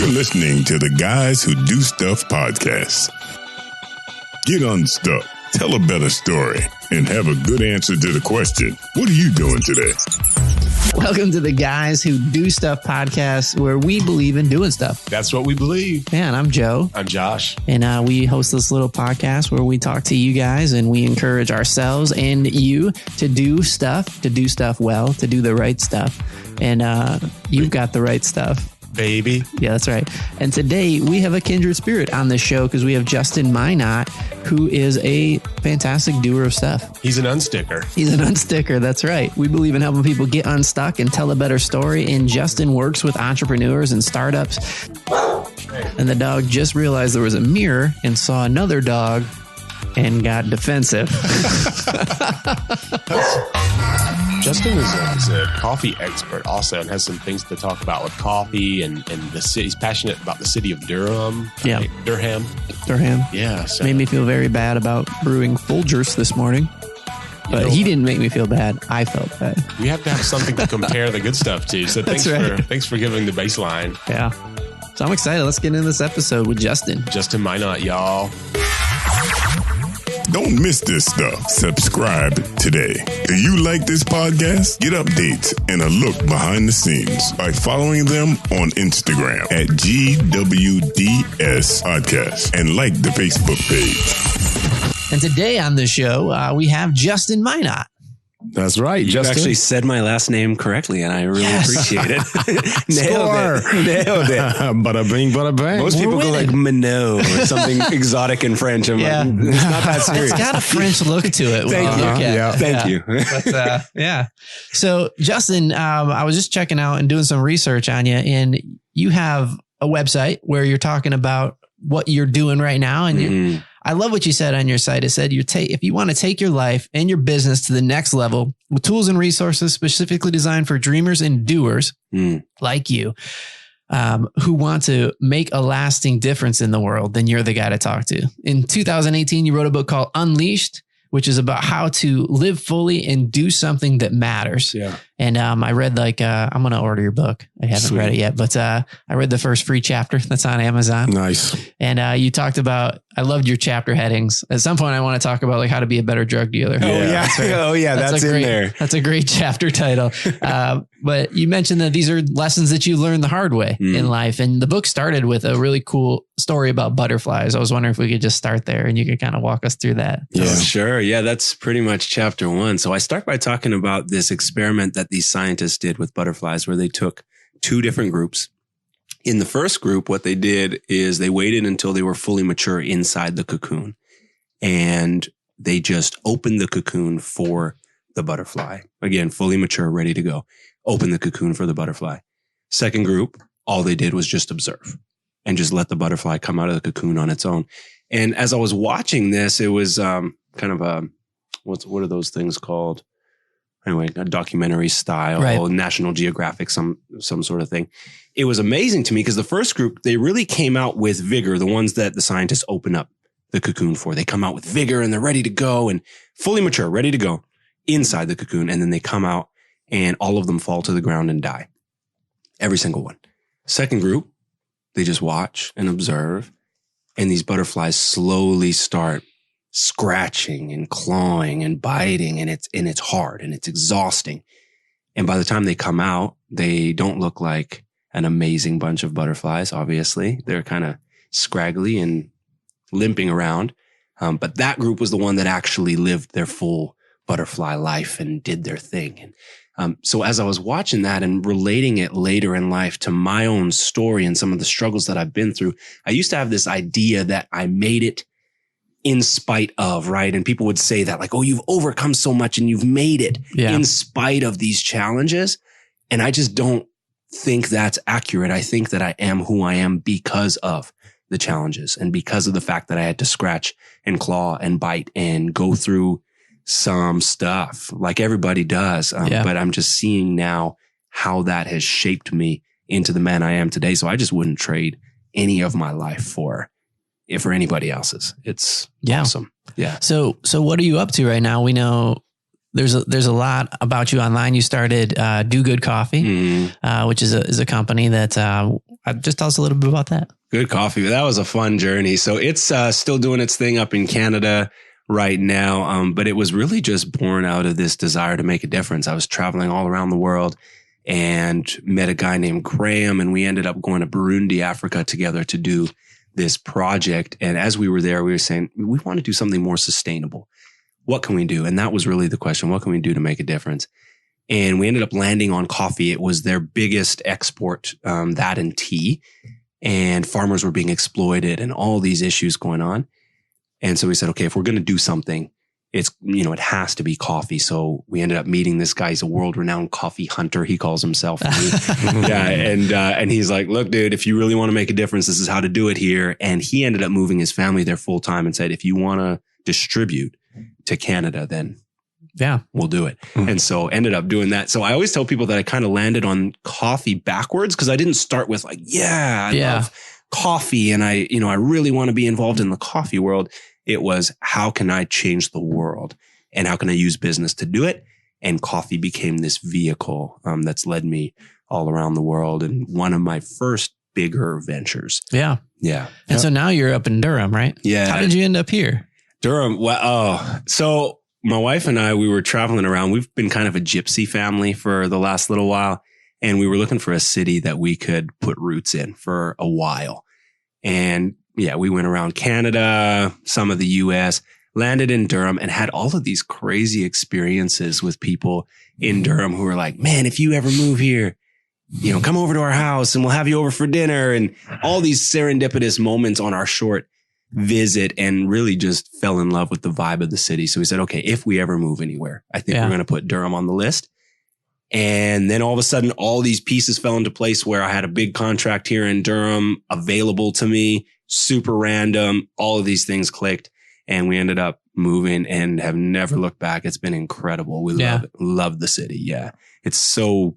You're listening to the Guys Who Do Stuff podcast. Get unstuck, tell a better story, and have a good answer to the question, what are you doing today? Welcome to the Guys Who Do Stuff podcast, where we believe in doing stuff. That's what we believe. Man, I'm Joe. I'm Josh. And we host this little podcast where we talk to you guys and we encourage ourselves and you to do stuff well, to do the right stuff. And you've got the right stuff. Baby. Yeah, that's right. And today we have a kindred spirit on this show because we have Justin Minott, who is a fantastic doer of stuff. He's an unsticker. He's an unsticker. That's right. We believe in helping people get unstuck and tell a better story. And Justin works with entrepreneurs and startups. And the dog just realized there was a mirror and saw another dog and got defensive. Justin is a coffee expert also and has some things to talk about with coffee and the city. He's passionate about the city of Durham. Yeah. Right? Durham. Yeah. So. Made me feel very bad about brewing Folgers this morning. But he didn't make me feel bad. I felt bad. We have to have something to compare the good stuff to. So thanks for giving the baseline. Yeah. So I'm excited. Let's get into this episode with Justin. Justin Minott, y'all. Don't miss this stuff. Subscribe today. Do you like this podcast? Get updates and a look behind the scenes by following them on Instagram at GWDS Podcast and like the Facebook page. And today on the show, we have Justin Minott. That's right. You actually said my last name correctly, and I really appreciate it. Nailed it. Bada bing, bada bang. Most people go like Minott or something exotic in French. I'm like, it's not that serious. It's got a French look to it. Thank you. But, yeah. So, Justin, I was just checking out and doing some research on you, and you have a website where you're talking about what you're doing right now. And I love what you said on your site. It said if you want to take your life and your business to the next level with tools and resources specifically designed for dreamers and doers like you, who want to make a lasting difference in the world, then you're the guy to talk to. In 2018, you wrote a book called Unleashed, which is about how to live fully and do something that matters. Yeah. And I read I'm going to order your book. I haven't read it yet, but I read the first free chapter that's on Amazon. Nice. And you talked about, I loved your chapter headings. At some point, I want to talk about how to be a better drug dealer. That's in there. That's a great chapter title. But you mentioned that these are lessons that you learned the hard way in life. And the book started with a really cool story about butterflies. I was wondering if we could just start there and you could kind of walk us through that. Yeah, sure. Yeah, that's pretty much chapter 1. So I start by talking about this experiment that these scientists did with butterflies where they took 2 different groups. In the first group, what they did is they waited until they were fully mature inside the cocoon, and they just opened the cocoon for the butterfly. Again, fully mature, ready to go. Open the cocoon for the butterfly. Second group, all they did was just observe and just let the butterfly come out of the cocoon on its own. And as I was watching this, it was kind of a, what are those things called? Anyway, a documentary style, right. National Geographic, some sort of thing. It was amazing to me because the first group, they really came out with vigor. The ones that the scientists open up the cocoon for, they come out with vigor and they're ready to go and fully mature, ready to go inside the cocoon. And then they come out and all of them fall to the ground and die. Every single one. Second group, they just watch and observe. And these butterflies slowly start scratching and clawing and biting, and it's hard and it's exhausting. And by the time they come out, they don't look like an amazing bunch of butterflies. Obviously, they're kind of scraggly and limping around. But that group was the one that actually lived their full butterfly life and did their thing. And so as I was watching that and relating it later in life to my own story and some of the struggles that I've been through, I used to have this idea that I made it in spite of, right? And people would say that like, oh, you've overcome so much and you've made it in spite of these challenges. And I just don't think that's accurate. I think that I am who I am because of the challenges and because of the fact that I had to scratch and claw and bite and go through some stuff like everybody does. But I'm just seeing now how that has shaped me into the man I am today. So I just wouldn't trade any of my life for anybody else's. It's awesome. Yeah. So what are you up to right now? We know there's a lot about you online. You started Do Good Coffee, which is a company that just tell us a little bit about that. Good coffee. That was a fun journey. So it's still doing its thing up in Canada right now. But it was really just born out of this desire to make a difference. I was traveling all around the world and met a guy named Graham, and we ended up going to Burundi, Africa together to do this project. And as we were there, we were saying, we want to do something more sustainable. What can we do? And that was really the question. What can we do to make a difference? And we ended up landing on coffee. It was their biggest export, that and tea. And farmers were being exploited and all these issues going on. And so we said, okay, if we're going to do something, it's, it has to be coffee. So we ended up meeting this guy. He's a world-renowned coffee hunter. He calls himself. And he's like, look, dude, if you really want to make a difference, this is how to do it here. And he ended up moving his family there full time and said, if you want to distribute to Canada, then we'll do it. And so ended up doing that. So I always tell people that I kind of landed on coffee backwards, because I didn't start with like, I love coffee and I really want to be involved in the coffee world. It was, how can I change the world and how can I use business to do it? And coffee became this vehicle that's led me all around the world, and one of my first bigger ventures. Yeah. And so now you're up in Durham, right? Yeah. How did you end up here? Durham. Well, so my wife and I, we were traveling around. We've been kind of a gypsy family for the last little while. And we were looking for a city that we could put roots in for a while. And we went around Canada, some of the US, landed in Durham, and had all of these crazy experiences with people in Durham who were like, man, if you ever move here, come over to our house and we'll have you over for dinner, and all these serendipitous moments on our short visit, and really just fell in love with the vibe of the city. So we said, okay, if we ever move anywhere, I think we're going to put Durham on the list. And then all of a sudden, all these pieces fell into place where I had a big contract here in Durham available to me, super random. All of these things clicked, and we ended up moving and have never looked back. It's been incredible. We love it. Love the city. Yeah. It's so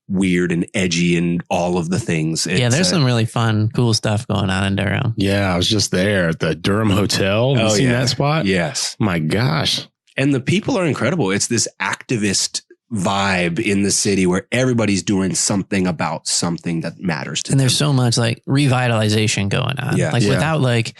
weird and edgy and all of the things. There's some really fun, cool stuff going on in Durham. Yeah. I was just there at the Durham Hotel. Have you seen that spot? Yes. My gosh. And the people are incredible. It's this activist vibe in the city where everybody's doing something about something that matters to them. And there's so much like revitalization going on. Without like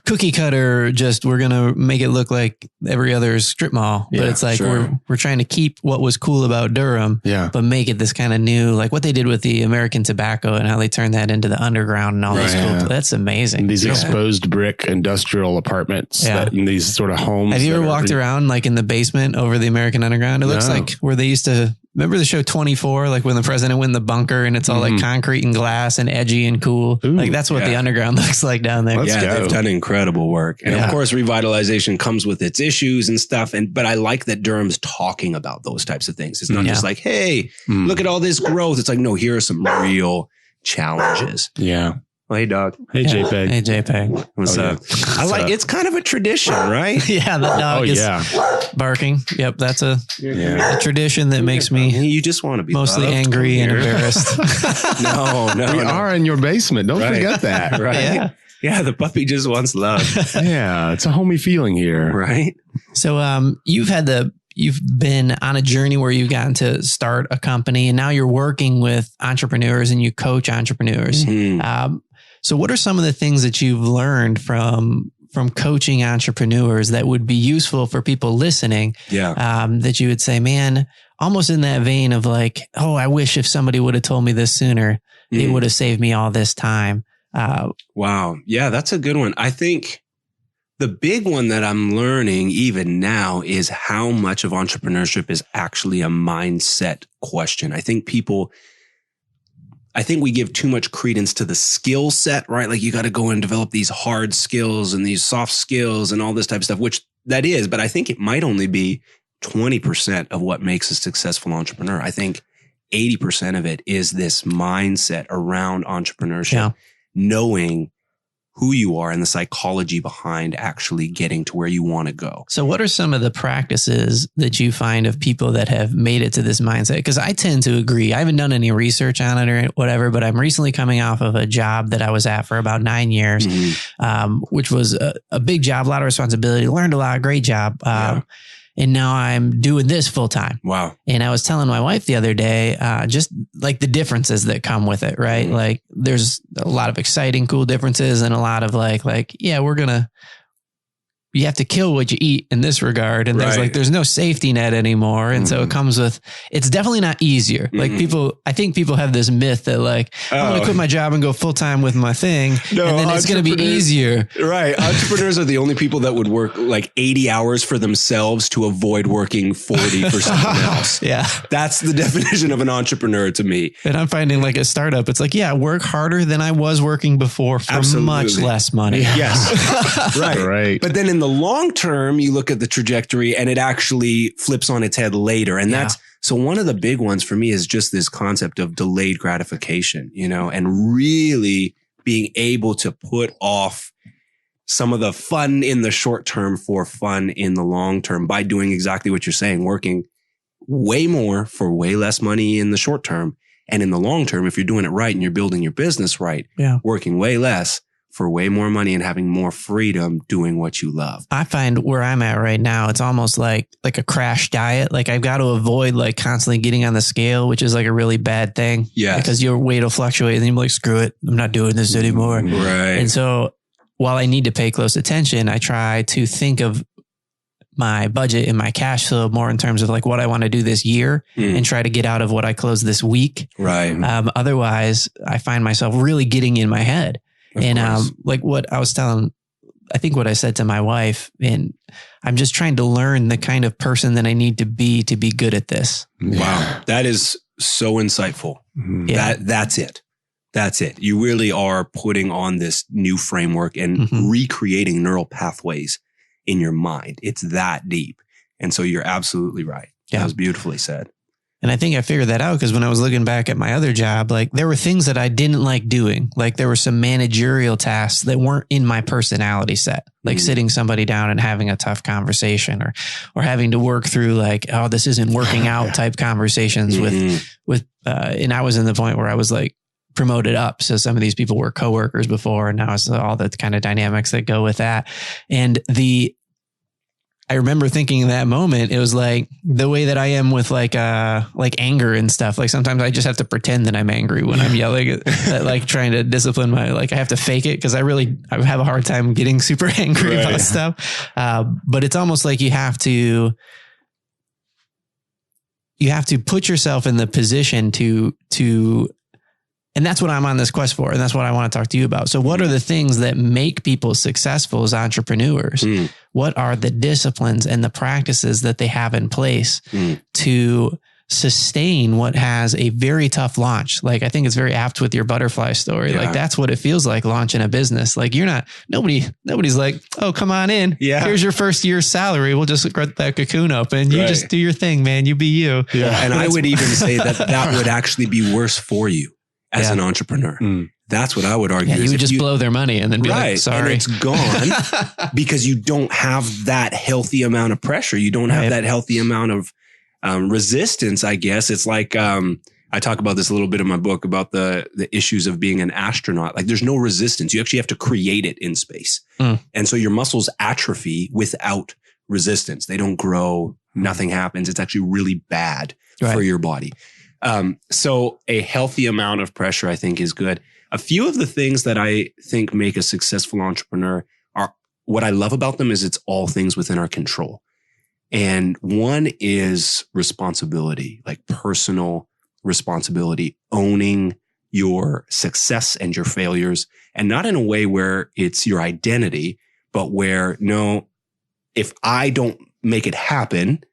cookie cutter, just we're going to make it look like every other strip mall. But it's like we're trying to keep what was cool about Durham, but make it this kind of new, like what they did with the American tobacco and how they turned that into the underground and all this cool. That's amazing. And these exposed brick industrial apartments in these sort of homes. Have you ever walked around like in the basement over the American underground? It looks like where they used to, remember the show 24, like when the president went in the bunker and it's all like concrete and glass and edgy and cool. Ooh, like that's what the underground looks like down there. They've done incredible work. And of course, revitalization comes with its issues and stuff. But I like that Durham's talking about those types of things. It's not just like, hey, look at all this growth. It's like, no, here are some real challenges. Yeah. Well, hey, dog. Hey, JPEG. Hey, JPEG. What's up? I like it's kind of a tradition, right? The dog is barking. Yep, that's a tradition that makes me. You just want to be mostly angry and embarrassed. No. We are in your basement. Don't forget that. Right? Yeah, the puppy just wants love. It's a homey feeling here, right? So, you've been on a journey where you've gotten to start a company, and now you're working with entrepreneurs and you coach entrepreneurs. So what are some of the things that you've learned from coaching entrepreneurs that would be useful for people listening? That you would say, man, almost in that vein of like, oh, I wish if somebody would have told me this sooner, it would have saved me all this time. Wow. Yeah, that's a good one. I think the big one that I'm learning even now is how much of entrepreneurship is actually a mindset question. I think we give too much credence to the skill set, right? Like you got to go and develop these hard skills and these soft skills and all this type of stuff, which that is, but I think it might only be 20% of what makes a successful entrepreneur. I think 80% of it is this mindset around entrepreneurship, knowing who you are and the psychology behind actually getting to where you want to go. So what are some of the practices that you find of people that have made it to this mindset? Because I tend to agree. I haven't done any research on it or whatever, but I'm recently coming off of a job that I was at for about 9 years, which was a big job, a lot of responsibility, learned a lot, great job. and now I'm doing this full time. Wow. And I was telling my wife the other day, just like the differences that come with it, right? Like there's a lot of exciting, cool differences and a lot of yeah, you have to kill what you eat in this regard. And there's no safety net anymore. And so it comes with, it's definitely not easier. Like I think people have this myth that I'm going to quit my job and go full time with my thing. No, and then it's going to be easier. Right. Entrepreneurs are the only people that would work 80 hours for themselves to avoid working 40 for someone else. Yeah. That's the definition of an entrepreneur to me. And I'm finding a startup, it's work harder than I was working before for much less money. Yes. Right. But then in the long term, you look at the trajectory and it actually flips on its head later. And so one of the big ones for me is just this concept of delayed gratification, and really being able to put off some of the fun in the short term for fun in the long term by doing exactly what you're saying, working way more for way less money in the short term. And in the long term, if you're doing it right and you're building your business right, working way less for way more money and having more freedom doing what you love. I find where I'm at right now, it's almost like a crash diet. I've got to avoid constantly getting on the scale, which is a really bad thing. Yeah. Because your weight will fluctuate and you're like, screw it, I'm not doing this anymore. Right. And so while I need to pay close attention, I try to think of my budget and my cash flow more in terms of what I want to do this year and try to get out of what I close this week. Right. Otherwise I find myself really getting in my head. And what I was telling, I think what I said to my wife, and I'm just trying to learn the kind of person that I need to be good at this. Wow. That is so insightful. Yeah. That's it. That's it. You really are putting on this new framework and recreating neural pathways in your mind. It's that deep. And so you're absolutely right. Yeah. That was beautifully said. And I think I figured that out because when I was looking back at my other job, there were things that I didn't like doing. There were some managerial tasks that weren't in my personality set, sitting somebody down and having a tough conversation or having to work through oh, this isn't working out type conversations with and I was in the point where I was promoted up. So some of these people were coworkers before, and now it's all the kind of dynamics that go with that. And I remember thinking in that moment, it was the way that I am with anger and stuff. Sometimes I just have to pretend that I'm angry when I'm yelling at trying to discipline my, I have to fake it because I have a hard time getting super angry about stuff. But it's almost you have to put yourself in the position to and that's what I'm on this quest for. And that's what I want to talk to you about. So what are the things that make people successful as entrepreneurs? What are the disciplines and the practices that they have in place to sustain what has a very tough launch? I think it's very apt with your butterfly story. Yeah. That's what it feels like launching a business. Nobody's oh, come on in. Yeah. Here's your first year's salary. We'll just get that cocoon open. You just do your thing, man. You be you. Yeah. And I would even say that would actually be worse for you as an entrepreneur. That's what I would argue. Yeah, you would just blow their money and then be sorry. And it's gone because you don't have that healthy amount of pressure. You don't have that healthy amount of resistance, I guess. It's I talk about this a little bit in my book about the issues of being an astronaut. There's no resistance. You actually have to create it in space. And so your muscles atrophy without resistance. They don't grow. Nothing happens. It's actually really bad for your body. So a healthy amount of pressure, I think, is good. A few of the things that I think make a successful entrepreneur are what I love about them is it's all things within our control. And one is responsibility, personal responsibility, owning your success and your failures, and not in a way where it's your identity, but where, no, if I don't make it happen,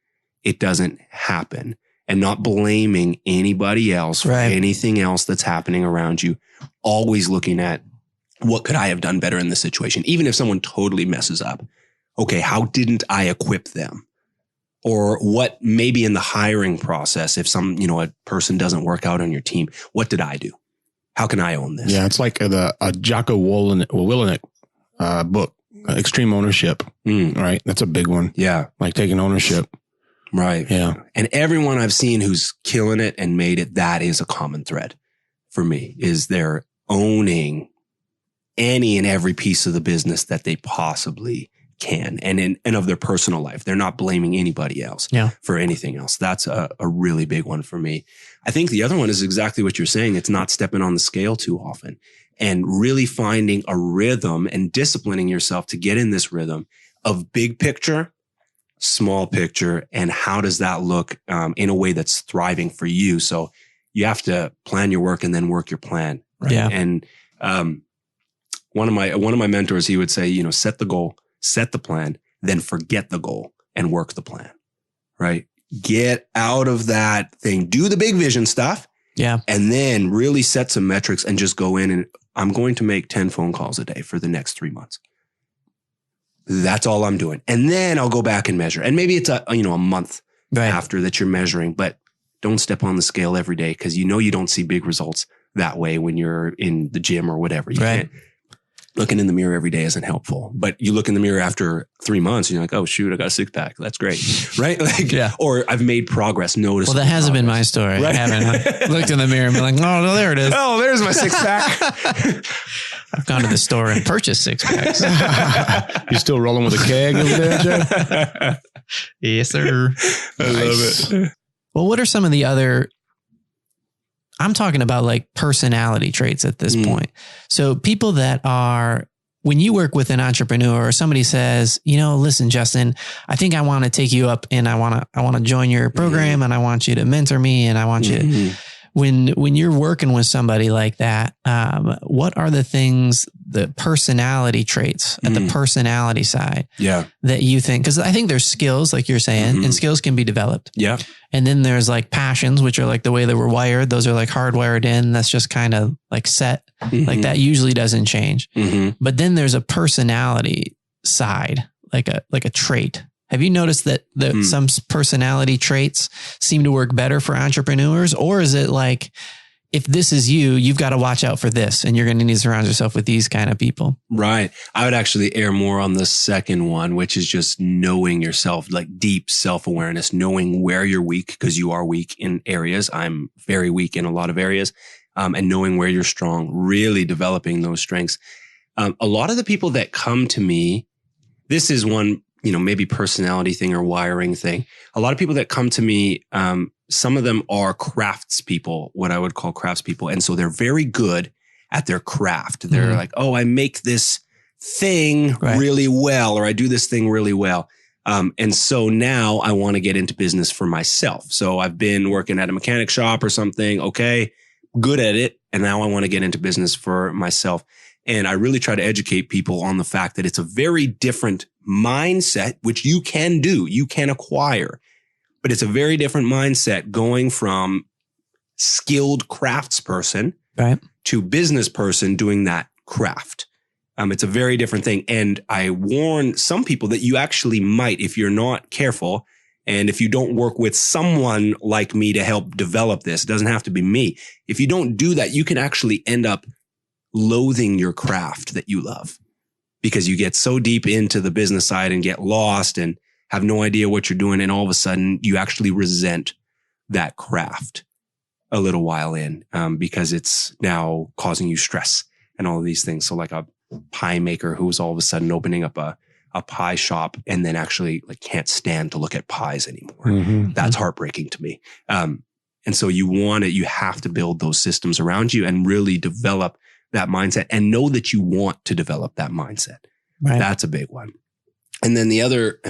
it doesn't happen. And not blaming anybody else for anything else that's happening around you. Always looking at what could I have done better in this situation? Even if someone totally messes up. Okay, how didn't I equip them? Or what maybe in the hiring process, if a person doesn't work out on your team, what did I do? How can I own this? Yeah, it's like a Jocko Willink book, Extreme Ownership, right? That's a big one. Yeah. Taking ownership. Right. Yeah. And everyone I've seen who's killing it and made it, that is a common thread for me, is they're owning any and every piece of the business that they possibly can and of their personal life. They're not blaming anybody else for anything else. That's a really big one for me. I think the other one is exactly what you're saying. It's not stepping on the scale too often and really finding a rhythm and disciplining yourself to get in this rhythm of big picture, small picture, and how does that look in a way that's thriving for you. So you have to plan your work and then work your plan. Right? Yeah. And one of my mentors, he would say, set the goal, set the plan, then forget the goal and work the plan. Right? Get out of that thing. Do the big vision stuff. Yeah. And then really set some metrics and just go in and I'm going to make 10 phone calls a day for the next 3 months. That's all I'm doing. And then I'll go back and measure. And maybe it's a month after that you're measuring, but don't step on the scale every day because you don't see big results that way when you're in the gym or whatever. You can't. Looking in the mirror every day isn't helpful, but you look in the mirror after 3 months and you're like, oh shoot, I got a 6-pack. That's great. Right? Or I've made progress. Notice. Well, that hasn't been my story. Right? I haven't looked in the mirror and been like, oh, no, there it is. Oh, there's my 6-pack. I've gone to the store and purchased 6-packs. You still rolling with a keg over there, Joe? Yes, sir. I love it. Well, what are some of the other, I'm talking about like personality traits at this point. So people that are, when you work with an entrepreneur or somebody says, listen, Justin, I think I want to take you up and I want to join your program and I want you to mentor me and I want you to, when you're working with somebody like that, what are the things, the personality traits at the personality side that you think, because I think there's skills like you're saying and skills can be developed. Yeah. And then there's like passions, which are like the way that we're wired. Those are like hardwired in. That's just kind of like set. Like that usually doesn't change. But then there's a personality side, like a trait. Have you noticed that some personality traits seem to work better for entrepreneurs? Or is it like, if this is you've got to watch out for this and you're going to need to surround yourself with these kind of people? Right. I would actually err more on the second one, which is just knowing yourself, like deep self-awareness, knowing where you're weak because you are weak in areas. I'm very weak in a lot of areas. And knowing where you're strong, really developing those strengths. A lot of the people that come to me, this is one, maybe personality thing or wiring thing. A lot of people that come to me, some of them are craftspeople, what I would call craftspeople. And so they're very good at their craft. They're like, oh, I make this thing really well, or I do this thing really well. And so now I want to get into business for myself. So I've been working at a mechanic shop or something. Okay, good at it. And now I want to get into business for myself. And I really try to educate people on the fact that it's a very different mindset, which you can do, you can acquire, but it's a very different mindset going from skilled craftsperson to business person doing that craft. It's a very different thing. And I warn some people that you actually might, if you're not careful, and if you don't work with someone like me to help develop this, it doesn't have to be me. If you don't do that, you can actually end up loathing your craft that you love because you get so deep into the business side and get lost and have no idea what you're doing. And all of a sudden you actually resent that craft a little while in, because it's now causing you stress and all of these things. So like a pie maker who's all of a sudden opening up a pie shop and then actually like can't stand to look at pies anymore. That's heartbreaking to me. And so you have to build those systems around you and really develop that mindset and know that you want to develop that mindset. That's a big one. And then the other,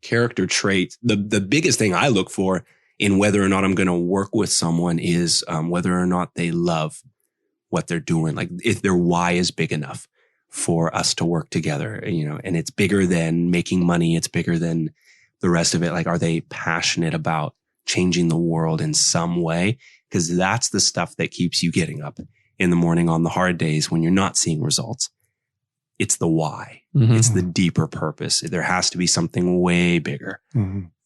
character trait, the biggest thing I look for in whether or not I'm going to work with someone is whether or not they love what they're doing. Like if their why is big enough for us to work together, and it's bigger than making money. It's bigger than the rest of it. Like, are they passionate about changing the world in some way? Because that's the stuff that keeps you getting up in the morning on the hard days when you're not seeing results. It's the why. It's the deeper purpose. There has to be something way bigger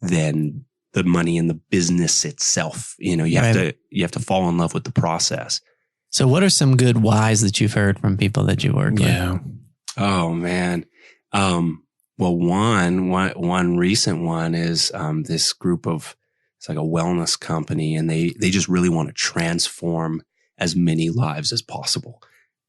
than the money and the business itself. You have to fall in love with the process. So what are some good whys that you've heard from people that you work with? Oh man. Well, one recent one is, this group of, it's like a wellness company, and they just really want to transform as many lives as possible.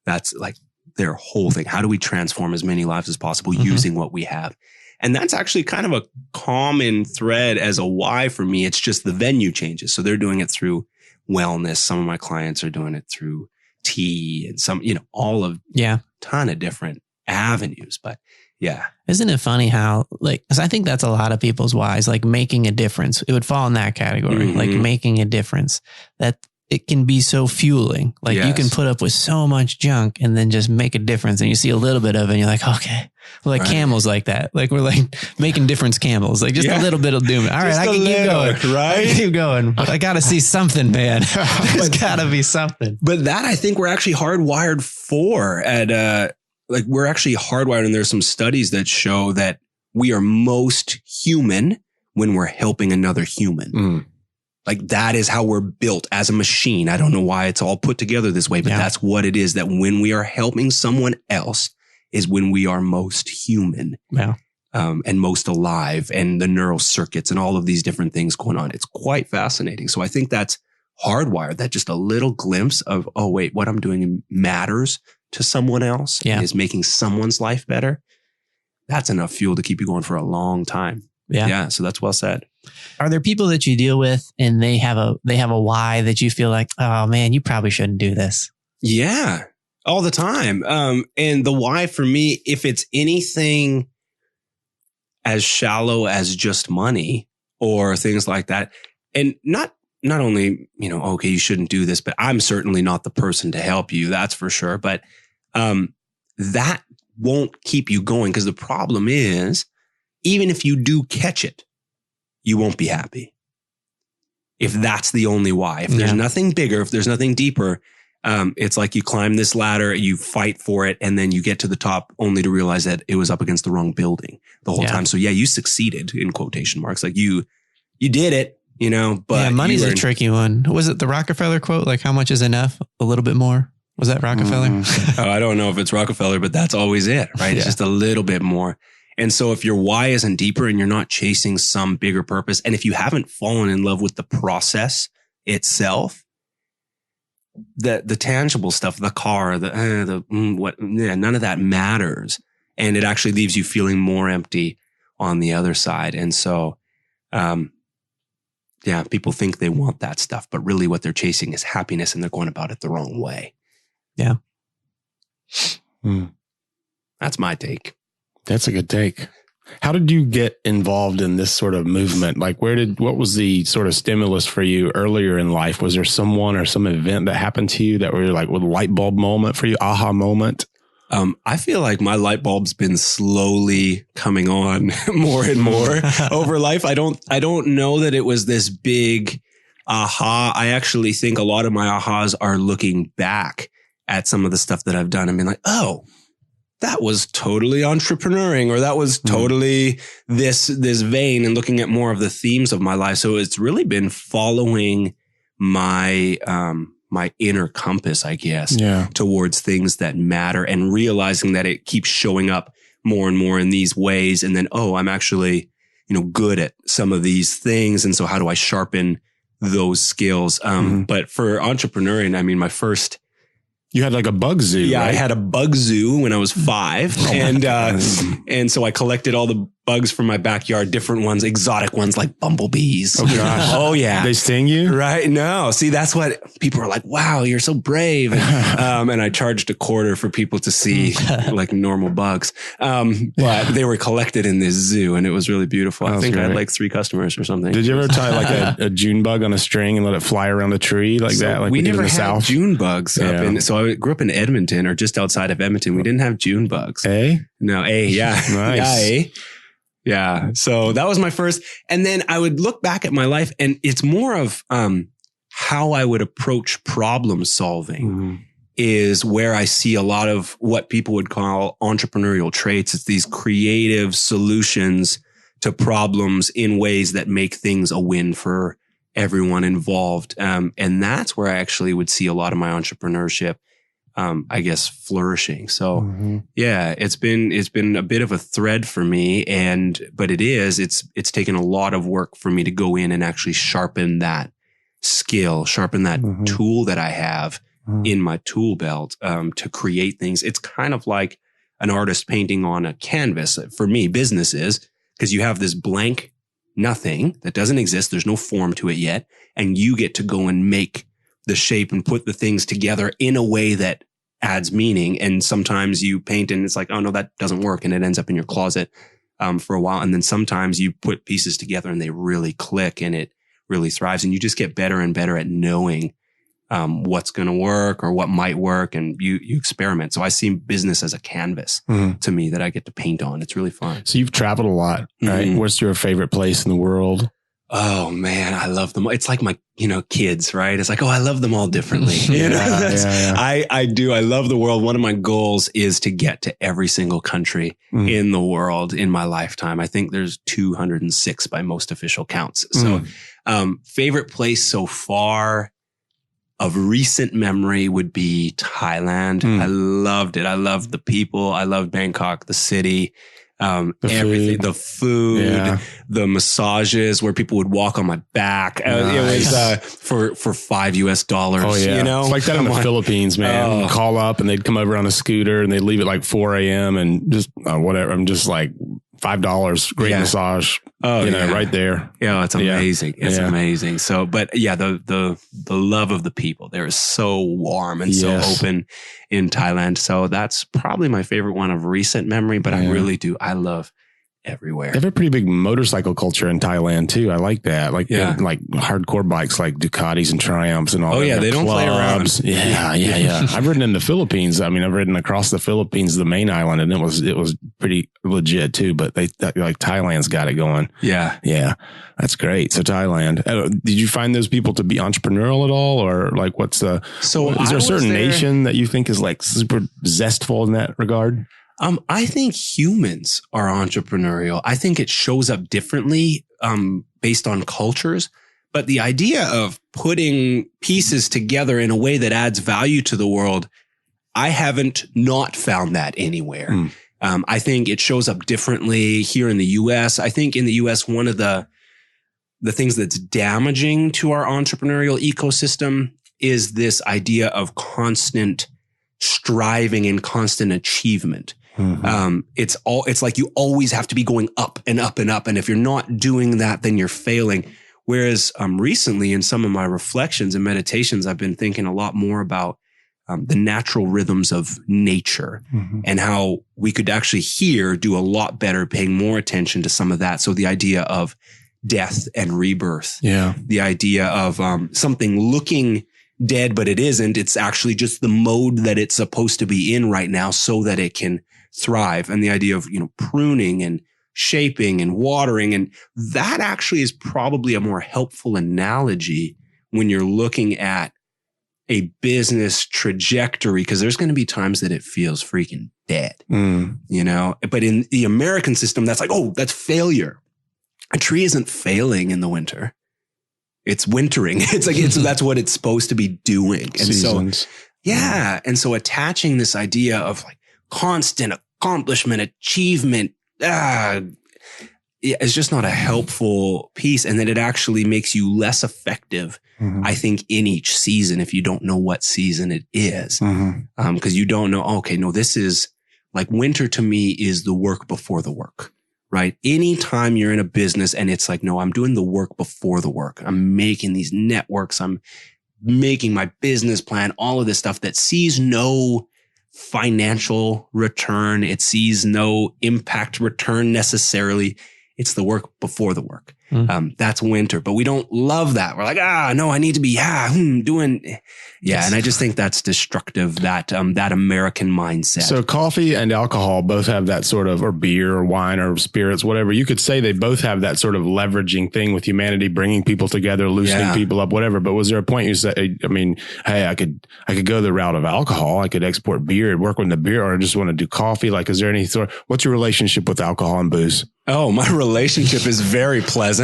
That's like their whole thing. How do we transform as many lives as possible using what we have? And that's actually kind of a common thread as a why for me. It's just the venue changes. So they're doing it through wellness. Some of my clients are doing it through tea and some, all of ton of different avenues. But yeah. Isn't it funny how, because I think that's a lot of people's whys, like making a difference. It would fall in that category, like making a difference, that it can be so fueling. Like you can put up with so much junk and then just make a difference. And you see a little bit of it and you're like, okay, we're like camels like that. Like we're like making difference camels, like just a little bit will do it. All right, I can keep going. Right? I can keep going. But I got to see something, man. There's got to be something. But that I think we're actually hardwired for we're actually hardwired. And there's some studies that show that we are most human when we're helping another human. Like that is how we're built as a machine. I don't know why it's all put together this way, but that's what it is, that when we are helping someone else is when we are most human and most alive, and the neural circuits and all of these different things going on. It's quite fascinating. So I think that's hardwired, that just a little glimpse of, oh, wait, what I'm doing matters to someone else is making someone's life better. That's enough fuel to keep you going for a long time. Yeah. So that's well said. Are there people that you deal with and they have a why that you feel like, oh man, you probably shouldn't do this? Yeah, all the time. And the why for me, if it's anything as shallow as just money or things like that, and not only, okay, you shouldn't do this, but I'm certainly not the person to help you. That's for sure. But that won't keep you going, because the problem is, even if you do catch it, you won't be happy. If that's the only why, if there's nothing bigger, if there's nothing deeper, it's like you climb this ladder, you fight for it, and then you get to the top only to realize that it was up against the wrong building the whole time. So you succeeded, in quotation marks. Like you did it, but money's a tricky one. Was it the Rockefeller quote? Like, how much is enough? A little bit more. Was that Rockefeller? I don't know if it's Rockefeller, but that's always it, right? It's just a little bit more. And so if your why isn't deeper and you're not chasing some bigger purpose, and if you haven't fallen in love with the process itself, the tangible stuff, the car, none of that matters. And it actually leaves you feeling more empty on the other side. And so, people think they want that stuff, but really what they're chasing is happiness, and they're going about it the wrong way. Yeah. That's my take. That's a good take. How did you get involved in this sort of movement? Like what was the sort of stimulus for you earlier in life? Was there someone or some event that happened to you that were like with a light bulb moment for you, aha moment? I feel like my light bulb's been slowly coming on more and more over life. I don't know that it was this big aha. I actually think a lot of my ahas are looking back at some of the stuff that I've done and being like, oh, that was totally entrepreneuring, or that was totally this vein, and looking at more of the themes of my life. So it's really been following my my inner compass, I guess, towards things that matter, and realizing that it keeps showing up more and more in these ways. And then, oh, I'm actually, good at some of these things. And so how do I sharpen those skills? But for entrepreneuring, I mean, my first... You had like a bug zoo, right? I had a bug zoo when I was 5. And so I collected all the bugs from my backyard, different ones, exotic ones like bumblebees. Oh gosh. Oh yeah. They sting you? Right. No. See, that's what people are like, wow, you're so brave. And I charged $0.25 for people to see like normal bugs. But they were collected in this zoo, and it was really beautiful. I think I had like 3 customers or something. Did you ever tie like a June bug on a string and let it fly around a tree like that? Like we never in the had South? June bugs up in, so I grew up in Edmonton, or just outside of Edmonton. We didn't have June bugs. No, yeah. Nice. Yeah. So that was my first. And then I would look back at my life, and it's more of how I would approach problem solving is where I see a lot of what people would call entrepreneurial traits. It's these creative solutions to problems in ways that make things a win for everyone involved. And that's where I actually would see a lot of my entrepreneurship, I guess, flourishing. So it's been a bit of a thread for me, but it's taken a lot of work for me to go in and actually sharpen that skill, sharpen that tool that I have in my tool belt to create things. It's kind of like an artist painting on a canvas. For me, business is, because you have this blank nothing that doesn't exist. There's no form to it yet. And you get to go and make the shape and put the things together in a way that adds meaning. And sometimes you paint and it's like, oh no, that doesn't work. And it ends up in your closet for a while. And then sometimes you put pieces together and they really click and it really thrives. And you just get better and better at knowing what's going to work or what might work. And you experiment. So I see business as a canvas to me that I get to paint on. It's really fun. So you've traveled a lot, right? What's your favorite place in the world? Oh man, I love them. It's like my, kids, right? It's like, oh, I love them all differently. I do. I love the world. One of my goals is to get to every single country in the world in my lifetime. I think there's 206 by most official counts. So, favorite place so far of recent memory would be Thailand. I loved it. I loved the people. I loved Bangkok, the city. Everything, the food, the massages where people would walk on my back. Nice. It was, for $5 Oh yeah. It's like that in the Philippines, man. Call up and they'd come over on a scooter and they'd leave at like 4 a.m. and just whatever. I'm just like $5, great massage. Right there. Yeah. It's amazing. It's amazing. So, but the love of the people there is so warm and so open in Thailand. So that's probably my favorite one of recent memory, but I really do. I love everywhere. They have a pretty big motorcycle culture in Thailand too. I like that. Like hardcore bikes like Ducatis and Triumphs and all that. Oh yeah. They don't play around. Yeah. I've ridden in the Philippines. I mean, I've ridden across the Philippines, the main island, and it was pretty legit too, but like Thailand's got it going. Yeah. Yeah. That's great. So Thailand, did you find those people to be entrepreneurial at all? Or like is there a certain nation that you think is like super zestful in that regard? I think humans are entrepreneurial. I think it shows up differently based on cultures. But the idea of putting pieces together in a way that adds value to the world, I haven't not found that anywhere. I think it shows up differently here in the U.S. I think in the U.S., one of the things that's damaging to our entrepreneurial ecosystem is this idea of constant striving and constant achievement. It's like you always have to be going up and up and up. And if you're not doing that, then you're failing. Whereas, recently in some of my reflections and meditations, I've been thinking a lot more about, the natural rhythms of nature and how we could actually do a lot better, paying more attention to some of that. So the idea of death and rebirth, the idea of, something looking dead, but it isn't. It's actually just the mode that it's supposed to be in right now so that it can thrive. And the idea of, pruning and shaping and watering. And that actually is probably a more helpful analogy when you're looking at a business trajectory, because there's going to be times that it feels freaking dead, but in the American system, that's like, oh, that's failure. A tree isn't failing in the winter. It's wintering. It's like, that's what it's supposed to be doing. And seasons. And so attaching this idea of like constant accomplishment, achievement, it's just not a helpful piece. And then it actually makes you less effective, I think, in each season if you don't know what season it is. Because you don't know, okay, no, this is like winter to me is the work before the work, right? Anytime you're in a business and it's like, no, I'm doing the work before the work. I'm making these networks. I'm making my business plan, all of this stuff that sees no financial return. It sees no impact return necessarily. It's the work before the work. That's winter, but we don't love that. We're like, no, I need to be, doing. Yeah. And I just think that's destructive, that American mindset. So coffee and alcohol both have that sort of, or beer or wine or spirits, whatever. You could say they both have that sort of leveraging thing with humanity, bringing people together, loosening people up, whatever. But was there a point you said, I mean, hey, I could go the route of alcohol. I could export beer and work with the beer, or I just want to do coffee. Like, is there any sort, what's your relationship with alcohol and booze? Oh, my relationship is very pleasant.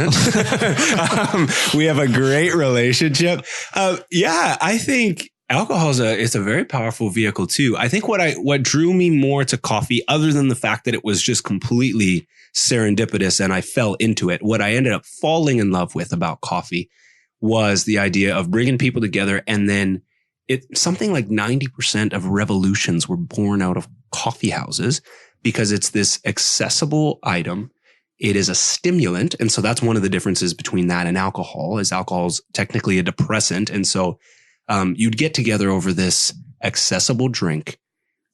We have a great relationship. I think alcohol is a very powerful vehicle too. I think what drew me more to coffee, other than the fact that it was just completely serendipitous and I fell into it, what I ended up falling in love with about coffee was the idea of bringing people together and then something like 90% of revolutions were born out of coffee houses because it's this accessible item. It is a stimulant. And so that's one of the differences between that and alcohol is technically a depressant. And so you'd get together over this accessible drink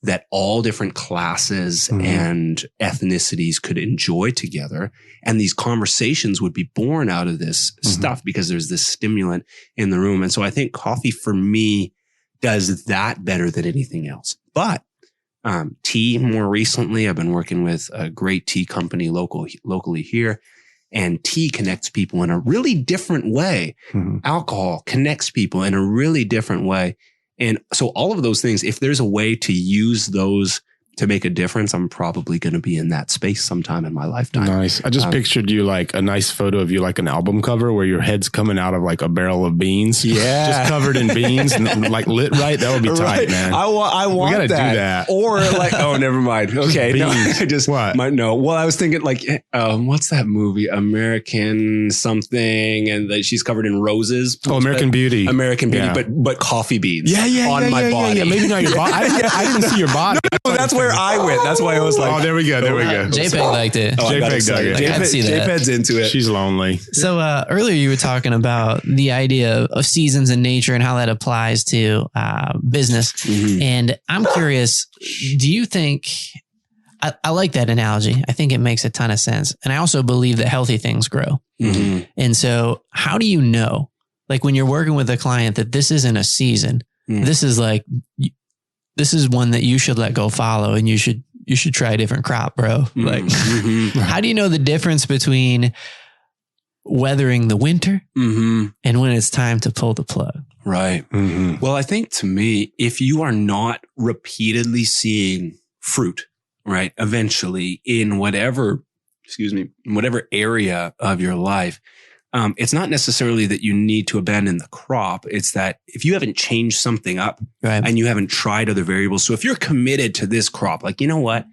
that all different classes and ethnicities could enjoy together. And these conversations would be born out of this stuff because there's this stimulant in the room. And so I think coffee for me does that better than anything else. But tea, more recently, I've been working with a great tea company locally here. And tea connects people in a really different way. Alcohol connects people in a really different way. And so all of those things, if there's a way to use those to make a difference, I'm probably going to be in that space sometime in my lifetime. Nice. I just pictured you like a nice photo of you, like an album cover where your head's coming out of like a barrel of beans. Yeah. Just covered in beans and like lit right. That would be tight, man. I want we gotta that. do that. Or like, oh, never mind. Okay. No, I just, what? No. Well, I was thinking like, what's that movie? American something. And she's covered in roses. Oh, American Beauty. American Beauty, but coffee beans. On my body. Yeah. Maybe not your body. I didn't see your body. No, that's where I went. That's why I was like, oh, there we go. JPEG liked it. JPEG dug it. I can see that. JPEG's into it. She's lonely. So earlier you were talking about the idea of seasons in nature and how that applies to business. And I'm curious, do you think, I like that analogy. I think it makes a ton of sense. And I also believe that healthy things grow. And so how do you know, like when you're working with a client, that this isn't a season, this is one that you should let go follow and you should try a different crop, bro. Like, how do you know the difference between weathering the winter and when it's time to pull the plug? Right. Well, I think to me, if you are not repeatedly seeing fruit, right, eventually in whatever area of your life, it's not necessarily that you need to abandon the crop. It's that if you haven't changed something up and you haven't tried other variables. So if you're committed to this crop, like, you know what?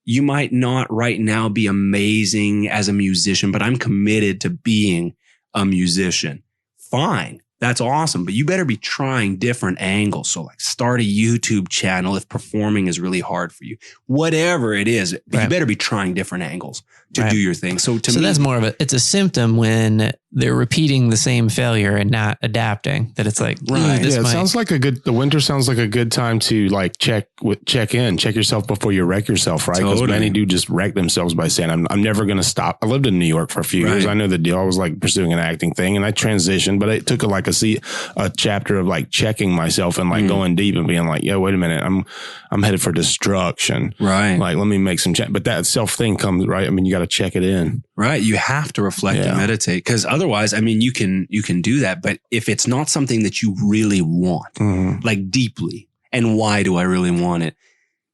You might not right now be amazing as a musician, but I'm committed to being a musician. Fine. That's awesome. But you better be trying different angles. So like start a YouTube channel if performing is really hard for you. Whatever it is, you better be trying different angles to do your thing. So to me, that's more of it's a symptom when they're repeating the same failure and not adapting, that it's like, sounds like the winter sounds like a good time to like check yourself before you wreck yourself. Right. Because many do just wreck themselves by saying, I'm never going to stop. I lived in New York for a few years. I know the deal. I was like pursuing an acting thing and I transitioned, but it took a chapter of like checking myself and like going deep and being like, wait a minute. I'm headed for destruction. Right. Like, let me make some check. But that self thing comes, right? I mean, you got to check it in. Right. You have to reflect and meditate, because otherwise, I mean, you can do that. But if it's not something that you really want, like deeply, and why do I really want it?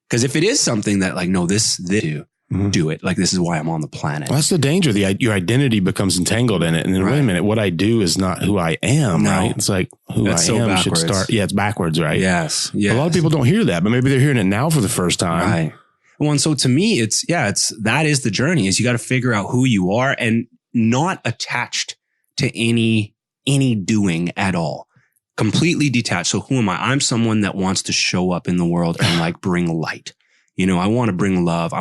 Because if it is something that like, no, this do it. Like, this is why I'm on the planet. Well, that's the danger. Your identity becomes entangled in it. And then wait a minute, what I do is not who I am, right? It's like who I am should start. Yeah, it's backwards, right? Yes. A lot of people don't hear that, but maybe they're hearing it now for the first time. Right. Well, and so to me, that is the journey, is you got to figure out who you are and not attached to any doing at all. Completely detached. So who am I? I'm someone that wants to show up in the world and like bring light. I want to bring love.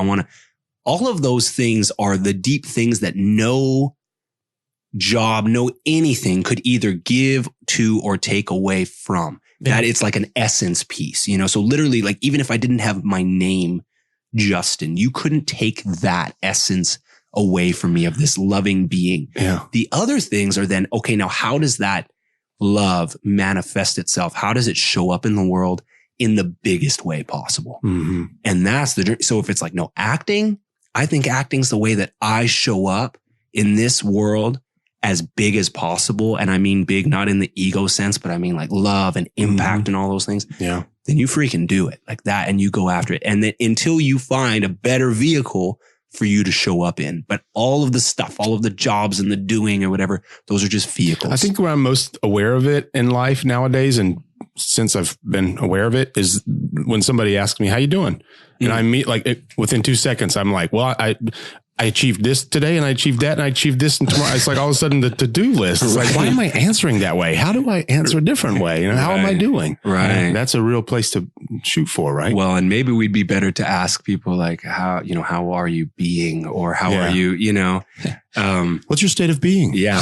All of those things are the deep things that no job, no anything could either give to or take away from. That it's like an essence piece, So literally, like, even if I didn't have my name, Justin, you couldn't take that essence away from me of this loving being. Yeah. The other things are then, okay, now how does that love manifest itself? How does it show up in the world in the biggest way possible? And that's the journey. So if it's like, no, acting, I think acting's the way that I show up in this world as big as possible. And I mean big, not in the ego sense, but I mean like love and impact and all those things. Yeah. Then you freaking do it like that and you go after it. And then until you find a better vehicle for you to show up in. But all of the stuff, all of the jobs and the doing or whatever, those are just vehicles. I think where I'm most aware of it in life nowadays, and since I've been aware of it, is when somebody asks me, how you doing? And I meet within 2 seconds, I'm like, well, I achieved this today and I achieved that and I achieved this and tomorrow. It's like all of a sudden the to-do list. It's like, why am I answering that way? How do I answer a different way? You know, how am I doing? Right. And that's a real place to shoot for, right? Well, and maybe we'd be better to ask people like, how are you being, or how are you, what's your state of being? Yeah.